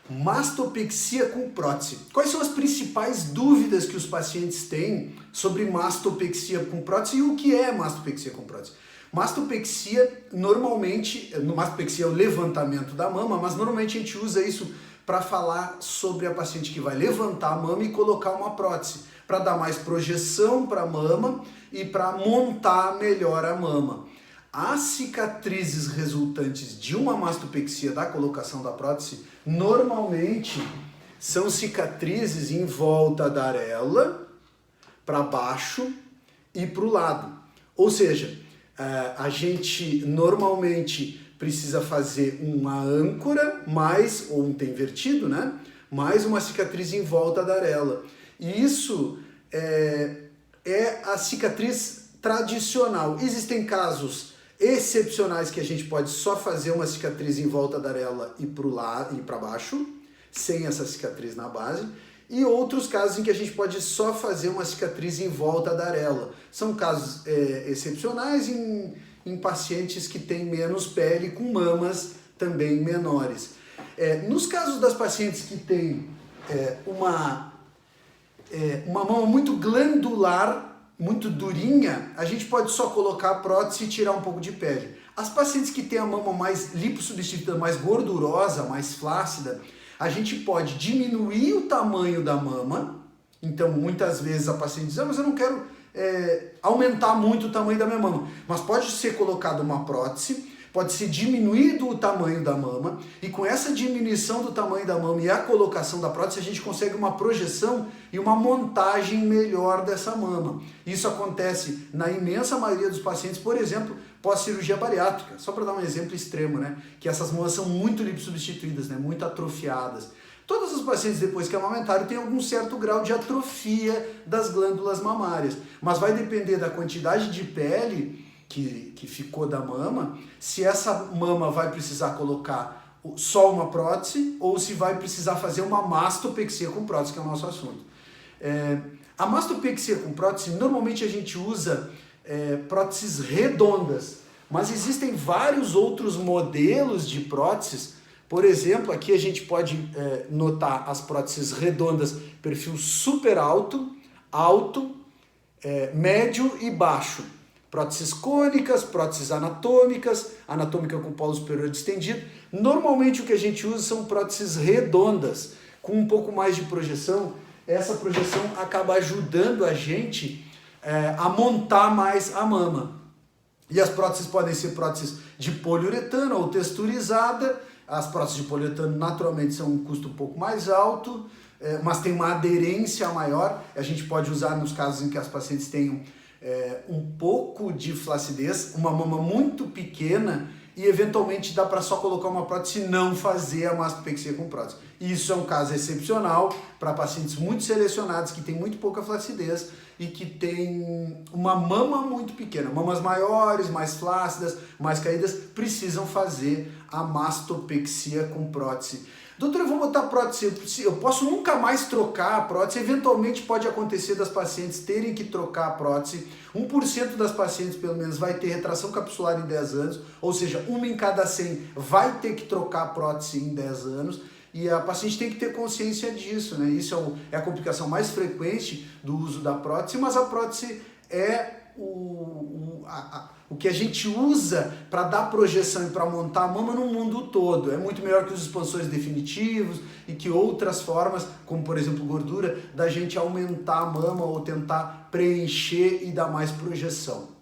Mastopexia com prótese. Quais são as principais dúvidas que os pacientes têm sobre mastopexia com prótese e o que é mastopexia com prótese? Mastopexia, normalmente, mastopexia é o levantamento da mama, mas normalmente a gente usa isso para falar sobre a paciente que vai levantar a mama e colocar uma prótese, para dar mais projeção para a mama e para montar melhor a mama. As cicatrizes resultantes de uma mastopexia da colocação da prótese, normalmente são cicatrizes em volta da areola, para baixo e para o lado. Ou seja, a gente normalmente precisa fazer uma âncora, ou um T invertido, né? Mais uma cicatriz em volta da areola. E isso é a cicatriz tradicional. Existem casos excepcionais que a gente pode só fazer uma cicatriz em volta da areola e para o lado e para baixo, sem essa cicatriz na base, e outros casos em que a gente pode só fazer uma cicatriz em volta da areola. São casos excepcionais em pacientes que têm menos pele, com mamas também menores. Nos casos das pacientes que têm uma mama muito glandular, muito durinha, a gente pode só colocar a prótese e tirar um pouco de pele. As pacientes que têm a mama mais lipossubstituída, mais gordurosa, mais flácida, a gente pode diminuir o tamanho da mama. Então, muitas vezes a paciente diz, mas eu não quero aumentar muito o tamanho da minha mama. Mas pode ser colocada uma prótese, pode ser diminuído o tamanho da mama, e com essa diminuição do tamanho da mama e a colocação da prótese, a gente consegue uma projeção e uma montagem melhor dessa mama. Isso acontece na imensa maioria dos pacientes, por exemplo, pós-cirurgia bariátrica, só para dar um exemplo extremo, né? Que essas mamas são muito lipossubstituídas, né? Muito atrofiadas. Todos os pacientes, depois que amamentaram, têm algum certo grau de atrofia das glândulas mamárias, mas vai depender da quantidade de pele que ficou da mama, se essa mama vai precisar colocar só uma prótese ou se vai precisar fazer uma mastopexia com prótese, que é o nosso assunto. A mastopexia com prótese, normalmente a gente usa próteses redondas, mas existem vários outros modelos de próteses. Por exemplo, aqui a gente pode notar as próteses redondas, perfil super alto, médio e baixo. Próteses cônicas, próteses anatômicas, anatômica com polo superior distendido. Normalmente o que a gente usa são próteses redondas, com um pouco mais de projeção. Essa projeção acaba ajudando a gente a montar mais a mama. E as próteses podem ser próteses de poliuretano ou texturizada. As próteses de poliuretano naturalmente são um custo um pouco mais alto, mas tem uma aderência maior. A gente pode usar nos casos em que as pacientes tenham um pouco de flacidez, uma mama muito pequena, e eventualmente dá para só colocar uma prótese e não fazer a mastopexia com prótese. Isso é um caso excepcional para pacientes muito selecionados que têm muito pouca flacidez e que têm uma mama muito pequena. Mamas maiores, mais flácidas, mais caídas, precisam fazer a mastopexia com prótese. Doutor, eu vou botar prótese, eu posso nunca mais trocar a prótese? Eventualmente pode acontecer das pacientes terem que trocar a prótese. 1% das pacientes, pelo menos, vai ter retração capsular em 10 anos, ou seja, 1 em cada 100 vai ter que trocar a prótese em 10 anos. E a paciente tem que ter consciência disso, né? Isso é a complicação mais frequente do uso da prótese, mas a prótese é o que a gente usa para dar projeção e para montar a mama no mundo todo. É muito melhor que os expansores definitivos e que outras formas, como por exemplo gordura, da gente aumentar a mama ou tentar preencher e dar mais projeção.